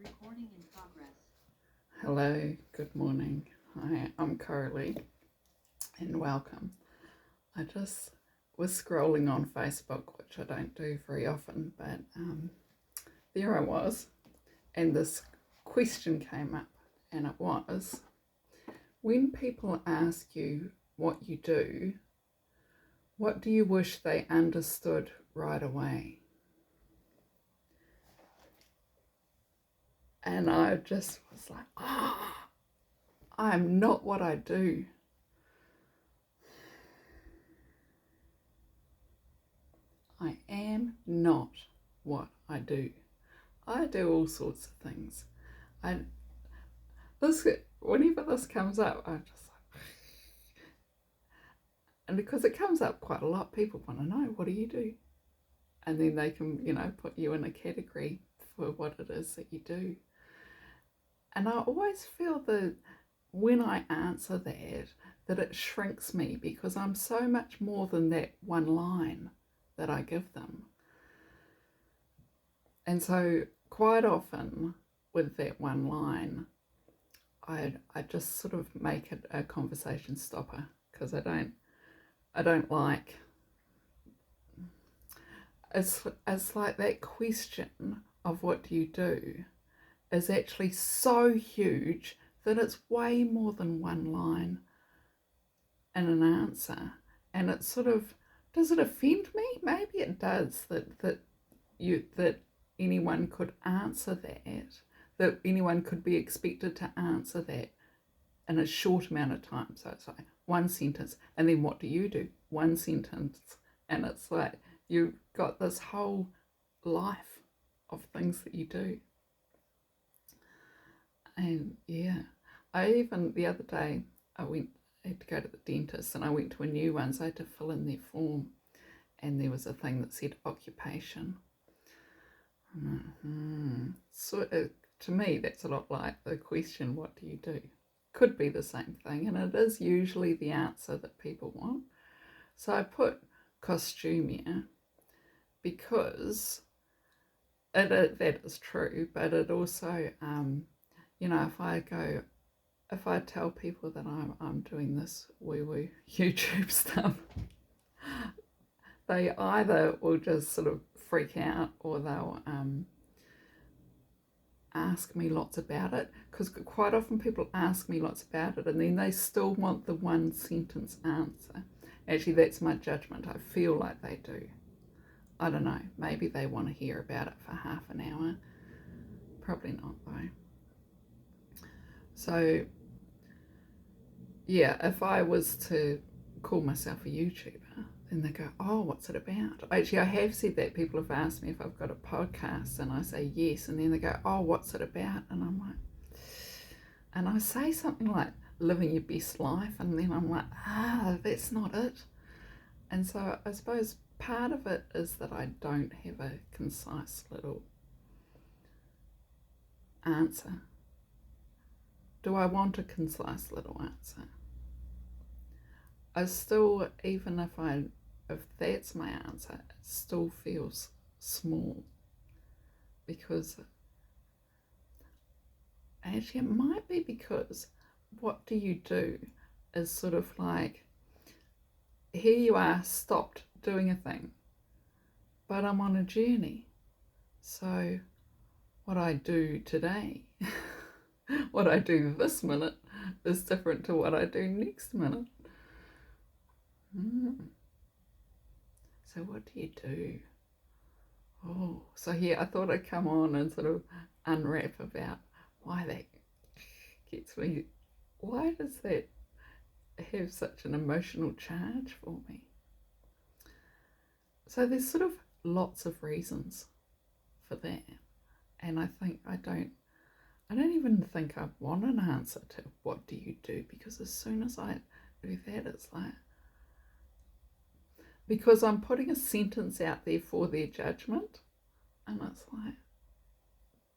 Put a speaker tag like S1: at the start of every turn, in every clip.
S1: Recording in progress.
S2: Hello, good morning. Hi, I'm Carly and welcome. I just was scrolling on Facebook, which I don't do very often, but there I was, and this question came up, and it was, when people ask you what you do, what do you wish they understood right away? And I just was like, I'm not what I do. I am not what I do. I do all sorts of things. Whenever this comes up, I just like, and because it comes up quite a lot, people want to know, what do you do? And then they can, put you in a category for what it is that you do. And I always feel that when I answer that it shrinks me because I'm so much more than that one line that I give them. And so quite often with that one line, I just sort of make it a conversation stopper because I don't like it's like that question of what do you do is actually so huge that it's way more than one line and an answer. And it sort of, does it offend me? Maybe it does that anyone could answer that anyone could be expected to answer that in a short amount of time. So it's like one sentence, and then what do you do? One sentence, and it's like you've got this whole life of things that you do. And yeah, the other day, I had to go to the dentist, and I went to a new one, so I had to fill in their form, and there was a thing that said occupation. So to me, that's a lot like the question, what do you do? Could be the same thing, and it is usually the answer that people want. So I put costumier because that is true, but it also, if I tell people that I'm doing this woo-woo YouTube stuff, they either will just sort of freak out or they'll ask me lots about it, because quite often people ask me lots about it and then they still want the one sentence answer. Actually, that's my judgment. I feel like they do. I don't know. Maybe they want to hear about it for half an hour. Probably not, though. So, yeah, if I was to call myself a YouTuber, then they go, oh, what's it about? Actually, I have said that. People have asked me if I've got a podcast, and I say yes, and then they go, oh, what's it about? And I'm like, and I say something like living your best life, and then I'm like, that's not it. And so I suppose part of it is that I don't have a concise little answer. Do I want a concise little answer? I still, even if that's my answer, it still feels small, because actually it might be because what do you do is sort of like, here you are stopped doing a thing, but I'm on a journey. So what I do today, what I do this minute is different to what I do next minute. So what do you do? Oh, so yeah, I thought I'd come on and sort of unwrap about why that gets me. Why does that have such an emotional charge for me? So there's sort of lots of reasons for that. And I think I don't even think I want an answer to what do you do, because as soon as I do that, it's like, because I'm putting a sentence out there for their judgment, and it's like,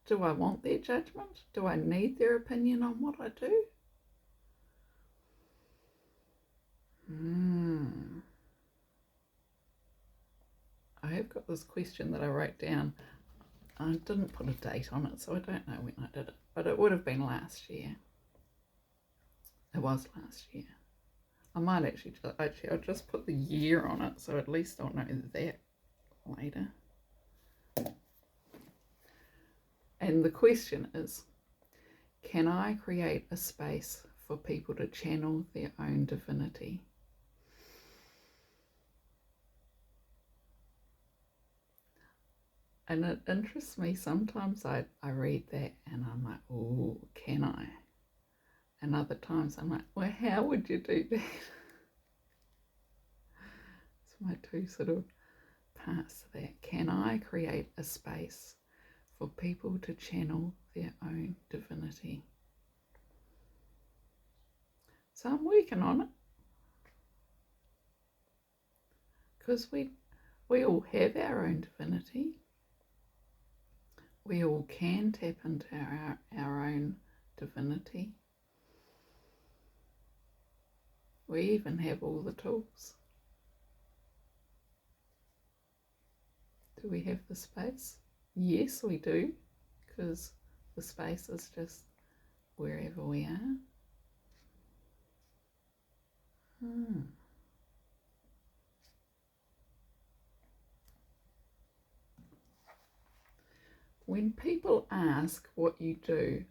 S2: do I want their judgment? Do I need their opinion on what I do? I have got this question that I wrote down. I didn't put a date on it, so I don't know when I did it, but it would have been last year. It was last year. I might I'll just put the year on it, so at least I'll know that later. And the question is, can I create a space for people to channel their own divinity? And it interests me. Sometimes I read that and I'm like, oh, can I? And other times I'm like, well, how would you do that? It's my two sort of parts to that. Can I create a space for people to channel their own divinity? So I'm working on it. Because we all have our own divinity. We all can tap into our own divinity. We even have all the tools. Do we have the space? Yes, we do, because the space is just wherever we are. When people ask what you do,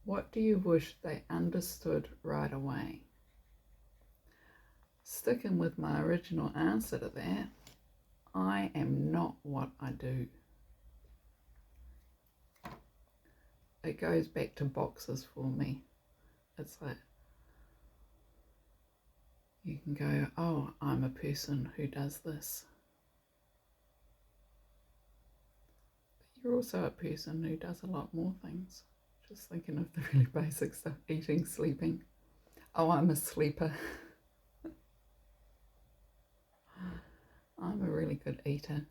S2: what do you wish they understood right away? Sticking with my original answer to that, I am not what I do. It goes back to boxes for me. It's like, you can go, oh, I'm a person who does this. But you're also a person who does a lot more things. Just thinking of the really basic stuff, eating, sleeping. Oh, I'm a sleeper. I'm a really good eater.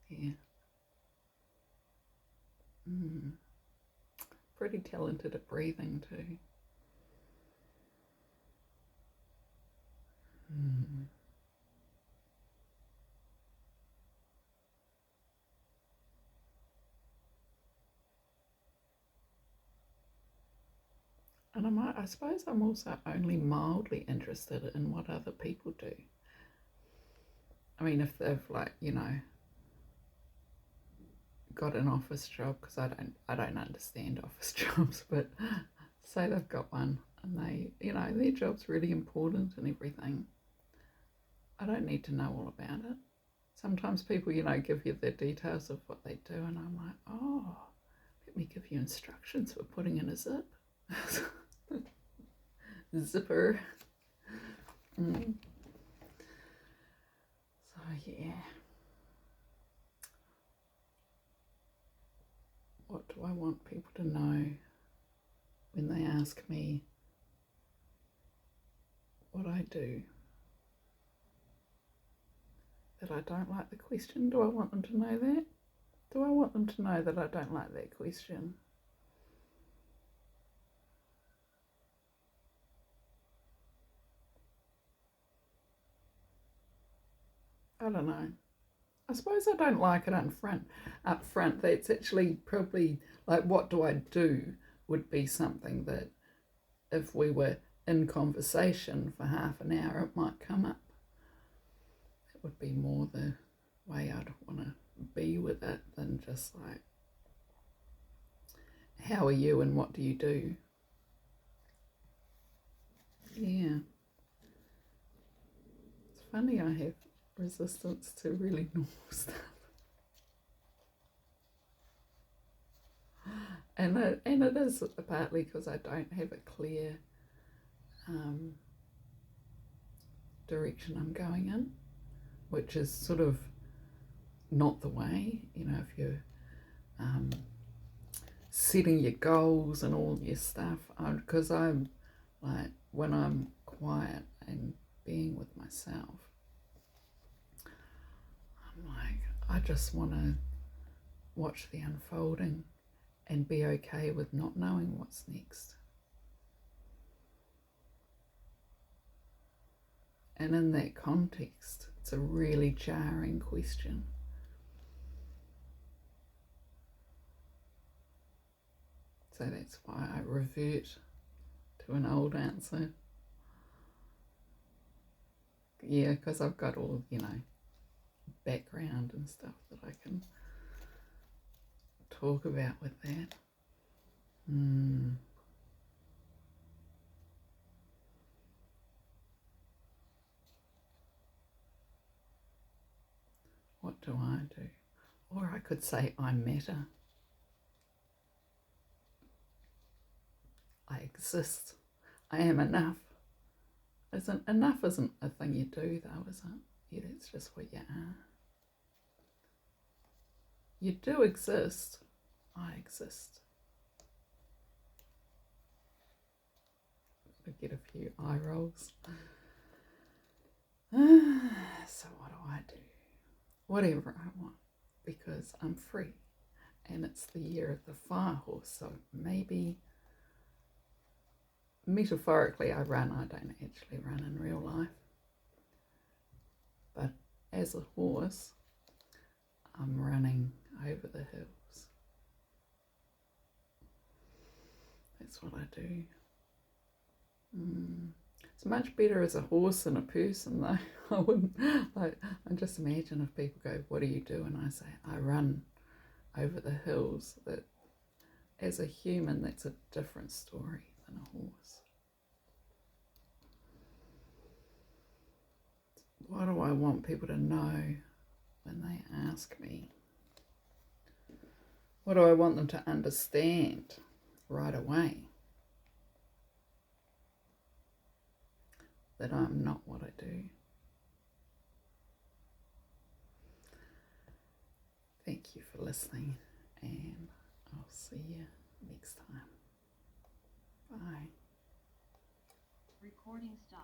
S2: Yeah. Pretty talented at breathing too. And I suppose I'm also only mildly interested in what other people do. I mean, if they've got an office job, because I don't understand office jobs, but say they've got one and their job's really important and everything. I don't need to know all about it. Sometimes people, give you the details of what they do, and I'm like, oh, let me give you instructions for putting in a zip. Zipper. So yeah. What do I want people to know when they ask me what I do? That I don't like the question? Do I want them to know that? Do I want them to know that I don't like that question? I don't know. I suppose I don't like it up front. That's actually probably like, what do I do would be something that if we were in conversation for half an hour, it might come up. That would be more the way I'd want to be with it than just like, how are you and what do you do? Yeah. It's funny, I have resistance to really normal stuff. And it is partly because I don't have a clear direction I'm going in, which is sort of not the way, if you're setting your goals and all your stuff, because I'm like, when I'm quiet and being with myself, I'm like, I just want to watch the unfolding and be okay with not knowing what's next. And in that context, it's a really jarring question. So that's why I revert to an old answer. Yeah, because I've got all, background and stuff that I can talk about with that. What do I do? Or I could say I matter. I exist. I am enough. Enough isn't a thing you do though, is it? Yeah, that's just what you are. You do exist. I exist. I get a few eye rolls. So what do I do? Whatever I want, because I'm free. And it's the year of the fire horse, so maybe metaphorically I run. I don't actually run in real life. But as a horse, I'm running over the hills. That's what I do. It's much better as a horse than a person, though. I wouldn't. I just imagine if people go, "What do you do?" and I say, "I run over the hills." That as a human, that's a different story than a horse. What do I want people to know when they ask me? What do I want them to understand right away? That I'm not what I do. Thank you for listening, and I'll see you next time. Bye.
S1: Recording stopped.